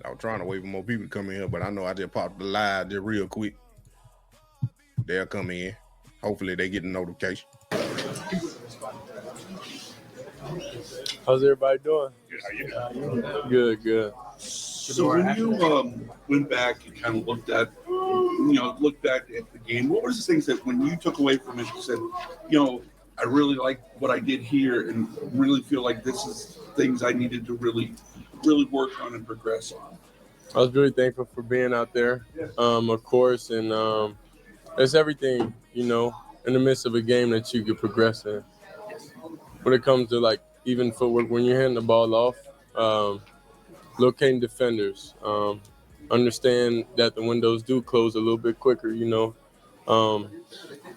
I was trying to wait for more people to come in here, but I know I just popped the live just real quick. They'll come in. Hopefully they get the notification. How's everybody doing? Good, how you doing? Good. So when you went back and kind of looked back at the game, what were the things that when you took away from it, you said, I really like what I did here and really feel like this is things I needed to really, really work on and progress on? I was really thankful for being out there, of course, and it's everything, in the midst of a game that you could progress in. When it comes to like even footwork, when you're handing the ball off, locating defenders, understand that the windows do close a little bit quicker,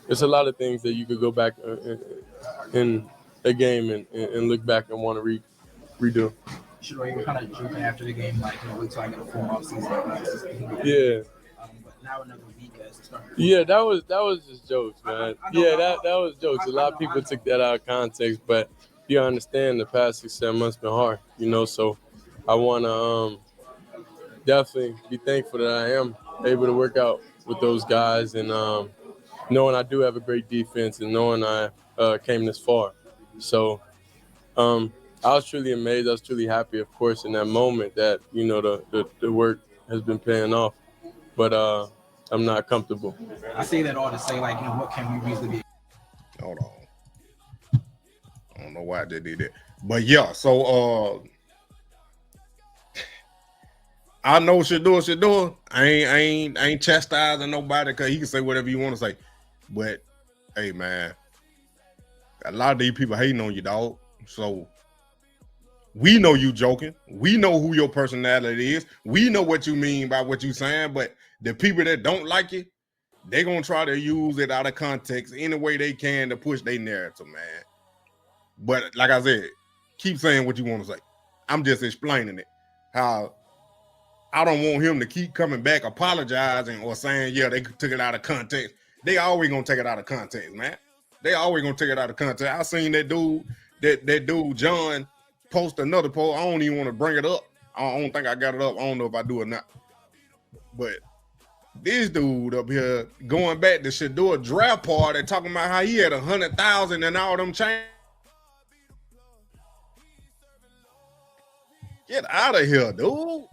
There's a lot of things that you could go back in a game and look back and want to redo. Sure, you were kind of joking after the game, like, wait till I get a full off season. Yeah. But now another week as the start. Yeah, that was just jokes, man. That was jokes. A lot of people took that out of context, but you understand the past 6-7 months been hard, so I want to definitely be thankful that I am able to work out with those guys and knowing I do have a great defense and knowing I came this far. So I was truly amazed. I was truly happy, of course, in that moment that, the work has been paying off. But I'm not comfortable. I say that all to say, like, what can we reasonably be? Hold on. I don't know why they did that. But yeah, so I know Shedeur. I ain't chastising nobody because he can say whatever you want to say. But hey, man, a lot of these people hating on you, dog. So we know you joking. We know who your personality is. We know what you mean by what you saying. But the people that don't like you, they're gonna try to use it out of context any way they can to push their narrative, man. But like I said, keep saying what you want to say. I'm just explaining it. How I don't want him to keep coming back apologizing or saying, yeah, they took it out of context. They always gonna take it out of context, man. They always gonna take it out of context. I seen that dude, that dude John, post another post. I don't even want to bring it up. I don't think I got it up. I don't know if I do or not. But this dude up here going back to Shedeur draft party talking about how he had 100,000 and all them change. Get out of here, dude.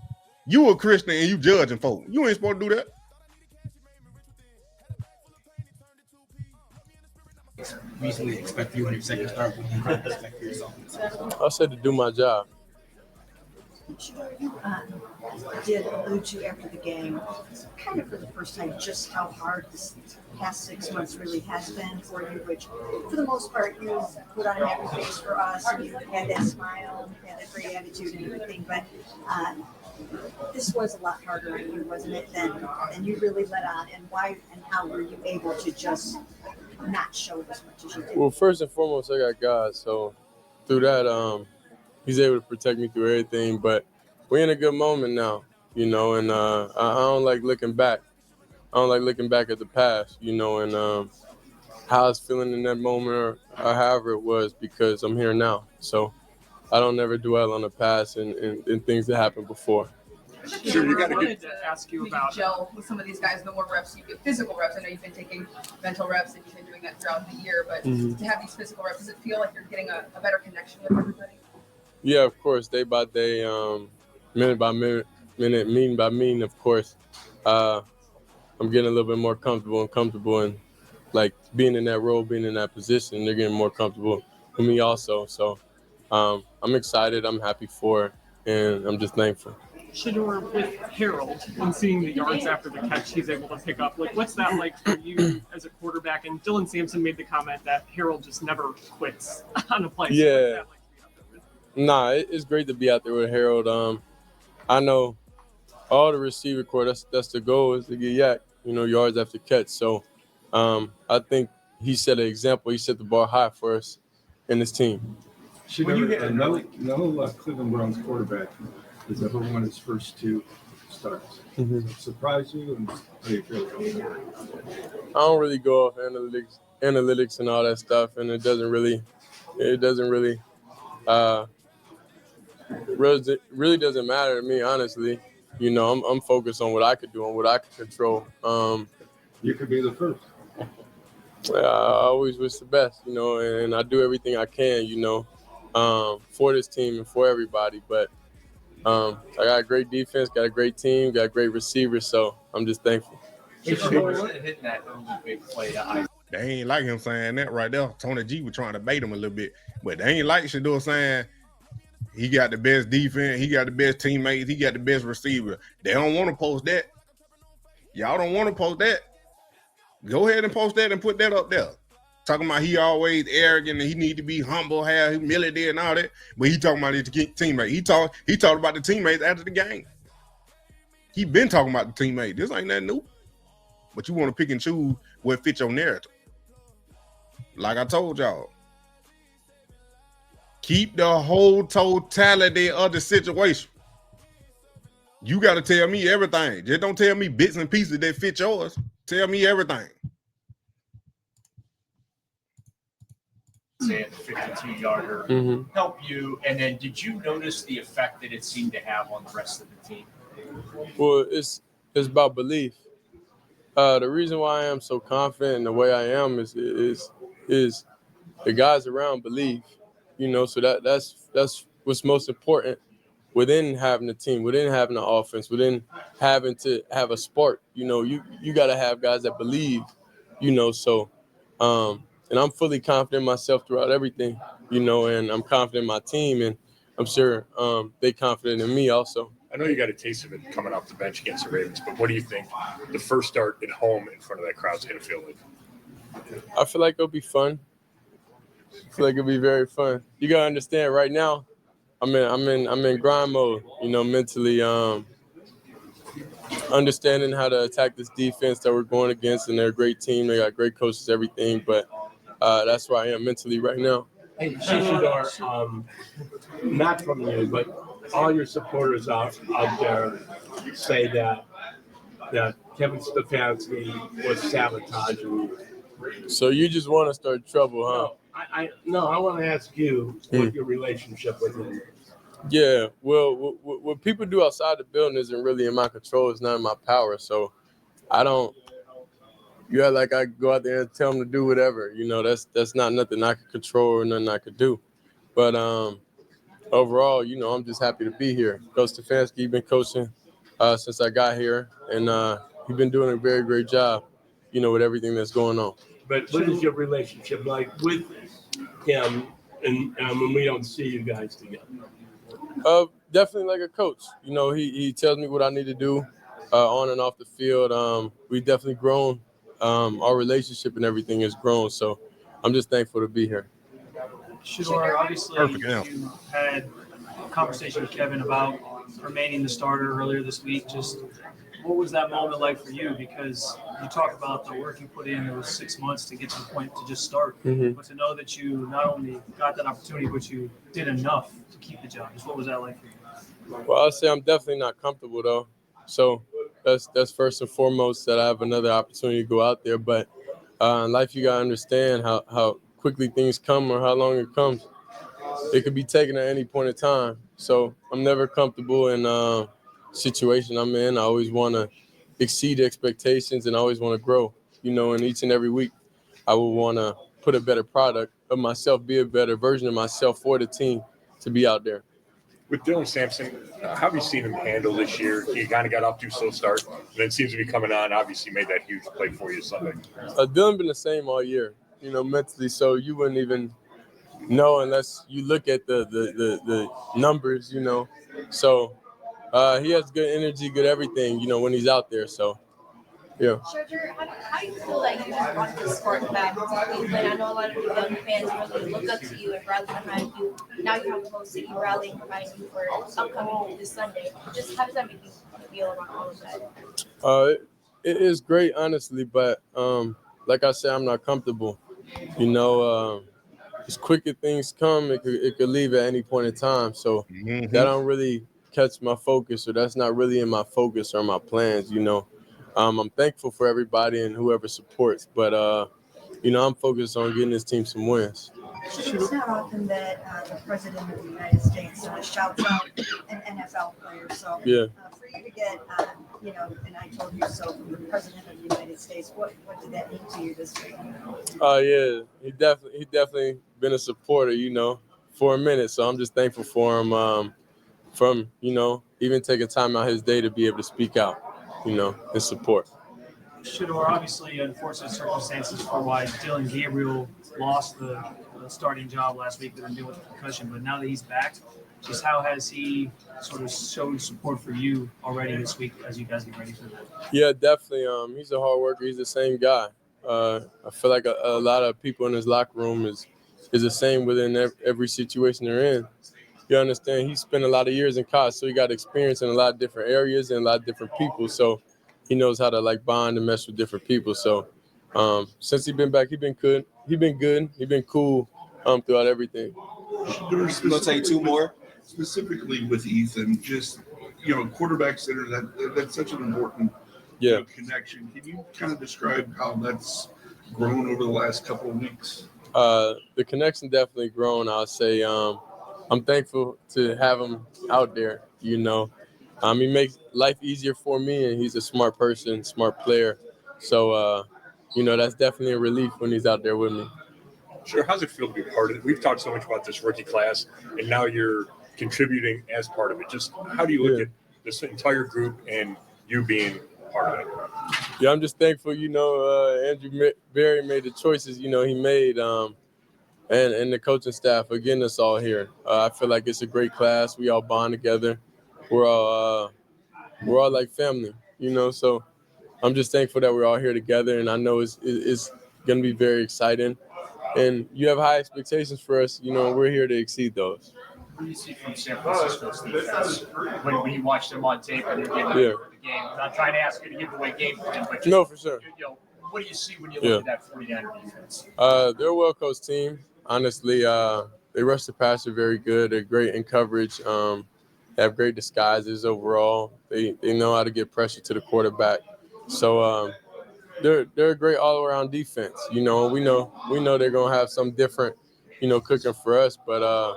You a Christian and you judging folks. You ain't supposed to do that. Recently expect you on your second start, but you can't expect yourself. I said to do my job. You did allude to after the game, kind of for the first time, just how hard this past 6 months really has been for you, which for the most part you put on a happy face for us, and you had that smile, and had a great attitude and everything, but this was a lot harder on you, wasn't it, than you really let on, and why and how were you able to just not show as much as you did? Well, first and foremost, I got God, so through that, He's able to protect me through everything, but we're in a good moment now, and I don't like looking back. I don't like looking back at the past, and how I was feeling in that moment or however it was, because I'm here now. So I don't never dwell on the past and things that happened before. Sure, I wanted to ask you about gel with some of these guys. The more reps you get, physical reps. I know you've been taking mental reps and you've been doing that throughout the year, but to have these physical reps, does it feel like you're getting a better connection with everybody? Yeah, of course, day by day, minute by minute, meeting by meeting, of course. I'm getting a little bit more comfortable and like being in that role, being in that position, they're getting more comfortable with me also. So I'm excited, I'm happy for it, and I'm just thankful. Shedeur, with Harold, and seeing the yards after the catch he's able to pick up, like what's that like for you as a quarterback? And Dylan Sampson made the comment that Harold just never quits on a play. Yeah. Nah, it's great to be out there with Harold. I know all the receiver core, that's the goal, is to get yak, yards after catch. So I think he set an example. He set the bar high for us in this team. No Cleveland Browns quarterback has ever won his first 2 starts. Does it surprise you? And how do you feel about it? I don't really go off analytics and all that stuff, and it really doesn't matter to me, honestly. You know, I'm focused on what I could do and what I could control. You could be the first. I always wish the best, you know, and I do everything I can, you know, for this team and for everybody. But I got a great defense, got a great team, got great receivers, so I'm just thankful. Hitting that early big play to They ain't like him saying that right there. Tony G was trying to bait him a little bit, but they ain't like Shedeur saying he got the best defense, he got the best teammates, he got the best receiver. They don't want to post that. Y'all don't want to post that. Go ahead and post that and put that up there. Talking about he always arrogant and he need to be humble, have humility and all that. But he talking about his teammate. He talked about the teammates after the game. He been talking about the teammate. This ain't nothing new. But you want to pick and choose what fits your narrative. Like I told y'all, keep the whole totality of the situation. You got to tell me everything. Just don't tell me bits and pieces that fit yours. Tell me everything. say a 52-yarder help you? And then did you notice the effect that it seemed to have on the rest of the team? Well, it's about belief. The reason why I am so confident in the way I am is the guys around believe, you know. So that's what's most important within having a team, within having an offense, within having to have a spark. You know, you got to have guys that believe, you know. So, and I'm fully confident in myself throughout everything, you know, and I'm confident in my team, and I'm sure they're confident in me also. I know you got a taste of it coming off the bench against the Ravens, but what do you think the first start at home in front of that crowd's going to feel like? I feel like it'll be fun. I feel like it'll be very fun. You gotta understand, right now, I'm in grind mode. You know, mentally, understanding how to attack this defense that we're going against, and they're a great team. They got great coaches, everything. But that's where I am mentally right now. Hey, Shedeur, not from you, but all your supporters out there say that Kevin Stefanski was sabotaging you. So you just want to start trouble, huh? I want to ask you what your relationship with him is. Yeah, well, what people do outside the building isn't really in my control. It's not in my power. So I don't. You act like I go out there and tell them to do whatever. You know, that's not nothing I could control or nothing I could do. But overall, you know, I'm just happy to be here. Coach Stefanski been coaching since I got here, and he's been doing a very great job, you know, with everything that's going on. But what is your relationship like with him, and when we don't see you guys together? Definitely like a coach. You know, he tells me what I need to do on and off the field. We definitely grown. Our relationship and everything has grown. So I'm just thankful to be here. Shedeur, obviously you had a conversation with Kevin about remaining the starter earlier this week. Just what was that moment like for you? Because you talk about the work you put in, it was 6 months to get to the point to just start. But to know that you not only got that opportunity, but you did enough to keep the job. Just what was that like for you? Well, I'll say I'm definitely not comfortable though. So that's first and foremost, that I have another opportunity to go out there. But in life, you gotta understand how quickly things come or how long it comes. It could be taken at any point in time. So I'm never comfortable in situation I'm in. I always want to exceed expectations and I always want to grow. You know, and each and every week, I will want to put a better product of myself, be a better version of myself for the team to be out there. With Dylan Sampson, how have you seen him handle this year? He kind of got off to a slow start, and then seems to be coming on. Obviously, made that huge play for you Sunday. Dylan been the same all year, you know, mentally. So you wouldn't even know unless you look at the numbers, you know. So he has good energy, good everything, you know, when he's out there. So, yeah. Shedeur, how do you feel like you just brought the sport back to Cleveland? I know a lot of the young fans really look up to you and rally behind you. Now you have the whole city rallying behind you for upcoming this Sunday. Just how does that make you feel about all of that? It is great, honestly, but like I said, I'm not comfortable. You know, as quick as things come, it could leave at any point in time. So that don't really catch my focus, or that's not really in my focus or my plans, you know. I'm thankful for everybody and whoever supports, but, you know, I'm focused on getting this team some wins. It's not often that the President of the United States shouts out an NFL player. So Yeah. For you to get, you know, and I told you so from the President of the United States. What did that mean to you this week? Oh yeah, he definitely been a supporter, you know, for a minute. So I'm just thankful for him, from, you know, even taking time out his day to be able to speak out, you know, and support. Shedeur, obviously unfortunate circumstances for why Dylan Gabriel lost the starting job last week with him dealing with concussion, but now that he's back, just how has he sort of shown support for you already this week as you guys get ready for that? Yeah, definitely. He's a hard worker. He's the same guy. I feel like a lot of people in his locker room is the same within every situation they're in. You understand? He spent a lot of years in college, so he got experience in a lot of different areas and a lot of different people. So he knows how to like bond and mesh with different people. So since he's been back, he's been good. He's been cool throughout everything. We'll take two more. Specifically with Ethan, just, you know, quarterback center, that's such an important connection. Can you kind of describe how that's grown over the last couple of weeks? The connection definitely grown. I'll say I'm thankful to have him out there. You know, he makes life easier for me, and he's a smart person, smart player. So you know, that's definitely a relief when he's out there with me. Sure. How's it feel to be part of it? We've talked so much about this rookie class, and now you're contributing as part of it. Just how do you look at this entire group and you being part of it? Yeah, I'm just thankful. You know, Andrew Berry made the choices, you know, he made, and the coaching staff for getting us all here. I feel like it's a great class. We all bond together. We're all like family, you know. So I'm just thankful that we're all here together, and I know it's going to be very exciting. And you have high expectations for us, you know, and we're here to exceed those. What do you see from San Francisco's defense when you watch them on tape and they're getting ready for the game? I'm not trying to ask you to give away game plan, but no, for sure. You know, what do you see when you look at that 49er defense? They're a well-coached team. Honestly, they rush the passer very good. They're great in coverage. They have great disguises overall. They know how to get pressure to the quarterback. So they're a great all-around defense. You know, we know they're gonna have some different, you know, cooking for us, but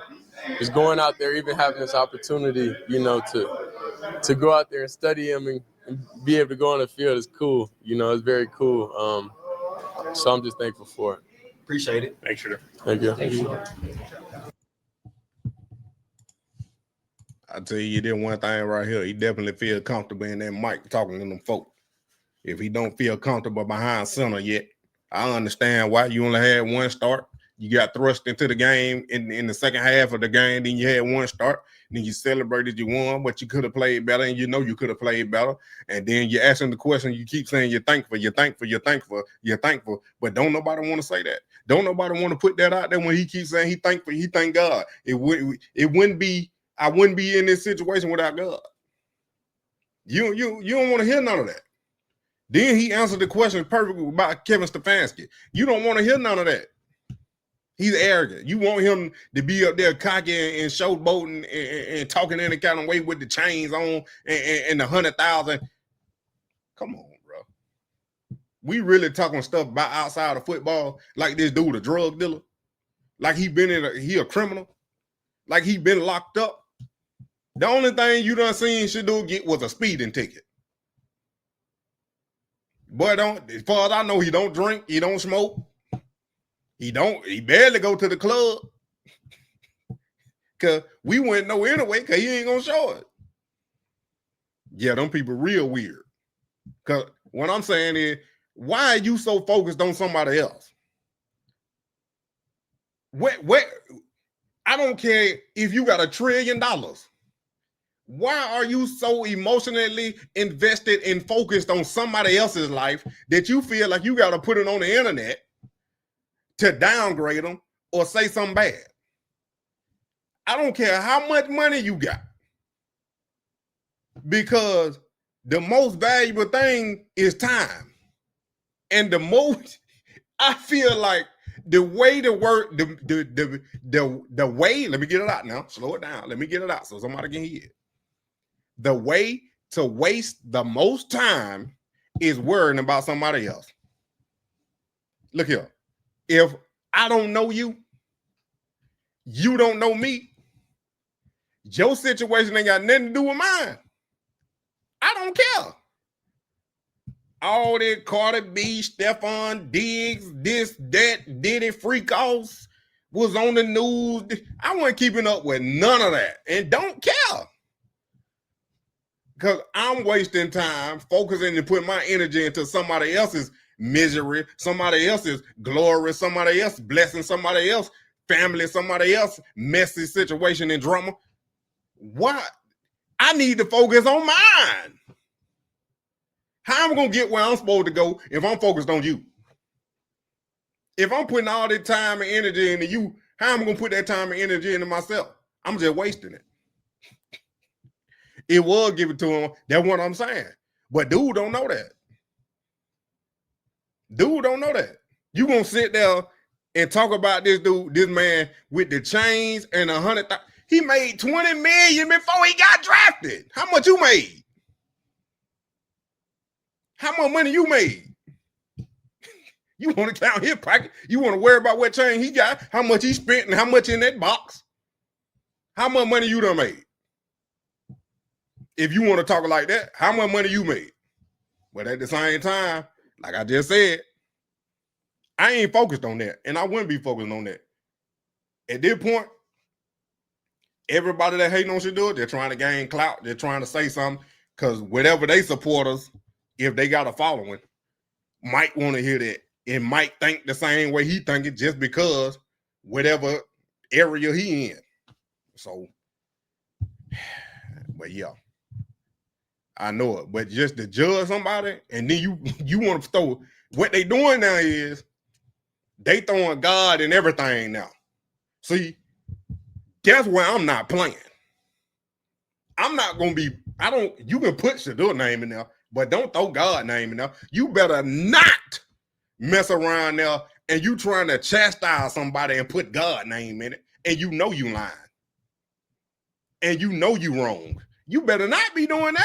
just going out there, even having this opportunity, you know, to go out there and study him and be able to go on the field is cool. You know, it's very cool. So I'm just thankful for it. Appreciate it. Thanks, Shedeur. Thank you. I tell you this one thing right here. He definitely feel comfortable in that mic talking to them folk. If he don't feel comfortable behind center yet, I understand why you only had one start. You got thrust into the game in the second half of the game. Then you had one start. Then you celebrated you won, but you could have played better, and you know you could have played better. And then you're asking the question. You keep saying you're thankful, but don't nobody want to say that. Don't nobody want to put that out there when he keeps saying he thankful. He thank God. It wouldn't be. I wouldn't be in this situation without God. You don't want to hear none of that. Then he answered the question perfectly about Kevin Stefanski. You don't want to hear none of that. He's arrogant. You want him to be up there cocky and showboating and talking any kind of way with the chains on and the 100,000. Come on, bro. We really talking stuff about outside of football like this dude a drug dealer, like he a criminal, like he been locked up. The only thing you done seen Shedeur get was a speeding ticket. Boy, as far as I know, he don't drink, he don't smoke. He barely go to the club. Cause we wouldn't know anyway, cause he ain't gonna show it. Yeah, them people real weird. Cause what I'm saying is, why are you so focused on somebody else? What I don't care if you got $1 trillion. Why are you so emotionally invested and focused on somebody else's life that you feel like you got to put it on the internet to downgrade them or say something bad? I don't care how much money you got, because the most valuable thing is time. And the most, I feel like the way to work, the way, let me get it out now, slow it down, let me get it out so somebody can hear it. The way to waste the most time is worrying about somebody else. Look here. If I don't know you, you don't know me, your situation ain't got nothing to do with mine. I don't care. All that Cardi B, Stephon Diggs, this, that, Diddy freak offs was on the news. I wasn't keeping up with none of that and don't care. Because I'm wasting time focusing and putting my energy into somebody else's misery, somebody else's glory, somebody else's blessing, somebody else's family, somebody else's messy situation and drama. Why? I need to focus on mine. How am I going to get where I'm supposed to go if I'm focused on you? If I'm putting all that time and energy into you, how am I going to put that time and energy into myself? I'm just wasting it. It was given to him. That's what I'm saying. But dude don't know that. Dude don't know that. You going to sit there and talk about this dude, this man with the chains and 100,000. He made $20 million before he got drafted. How much you made? How much money you made? You want to count his pocket? You want to worry about what chain he got, how much he spent, and how much in that box? How much money you done made? If you want to talk like that, how much money you made? But at the same time, like I just said, I ain't focused on that, and I wouldn't be focused on that. At this point, everybody that hating on Shedeur, they're trying to gain clout. They're trying to say something because whatever they supporters, if they got a following, might want to hear that and might think the same way he thinking just because whatever area he in. So, but yeah, I know it. But just to judge somebody and then you want to throw, what they doing now is they throwing God and everything now. See, that's where I'm not playing. I'm not going to be, you can put Shedeur name in there, but don't throw God name in there. You better not mess around there and you trying to chastise somebody and put God name in it, and you know you lying. And you know you wrong. You better not be doing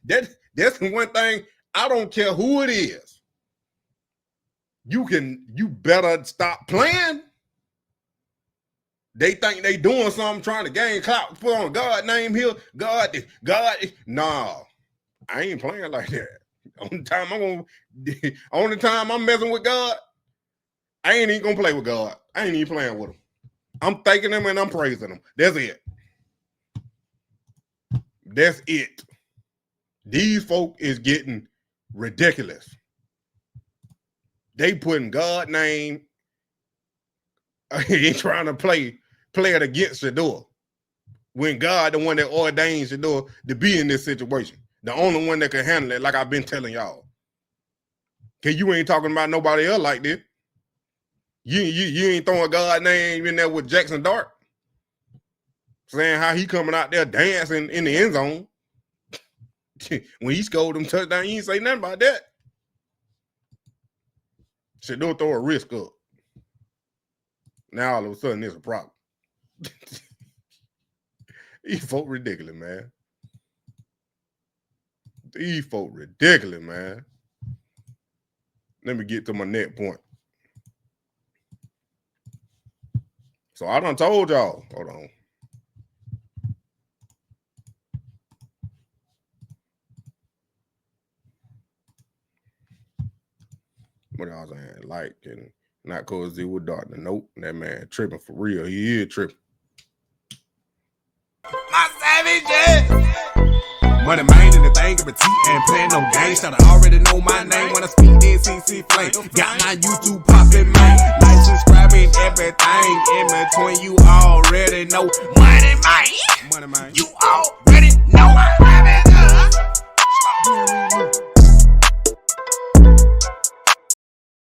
that. That's one thing. I don't care who it is. You better stop playing. They think they doing something, trying to gain clout, put on God name here. God. Nah, I ain't playing like that. Only time I'm messing with God, I ain't even gonna play with God. I ain't even playing with him. I'm thanking him and I'm praising him. That's it. That's it. These folk is getting ridiculous. They putting God name ain't trying to play it against Shedeur. When God, the one that ordained Shedeur to be in this situation, the only one that can handle it, like I've been telling y'all. Cause you ain't talking about nobody else like this. You ain't throwing God name in there with Jackson Dart, saying how he coming out there dancing in the end zone. When he scored them touchdown, you ain't say nothing about that. Shedeur throw a risk up. Now all of a sudden it's a problem. These folk ridiculous, man. These folk ridiculous, man. Let me get to my next point. So I done told y'all. Hold on. What I was saying, like, and not cozy with darkness. Nope, that man tripping for real. He is tripping. My savage, Moneymane in the thing of a T and playing no games. Should I already know my name when I speak in CC Flame. Got my YouTube popping, man. Like, subscribing, everything in between. You already know Moneymane. You already know.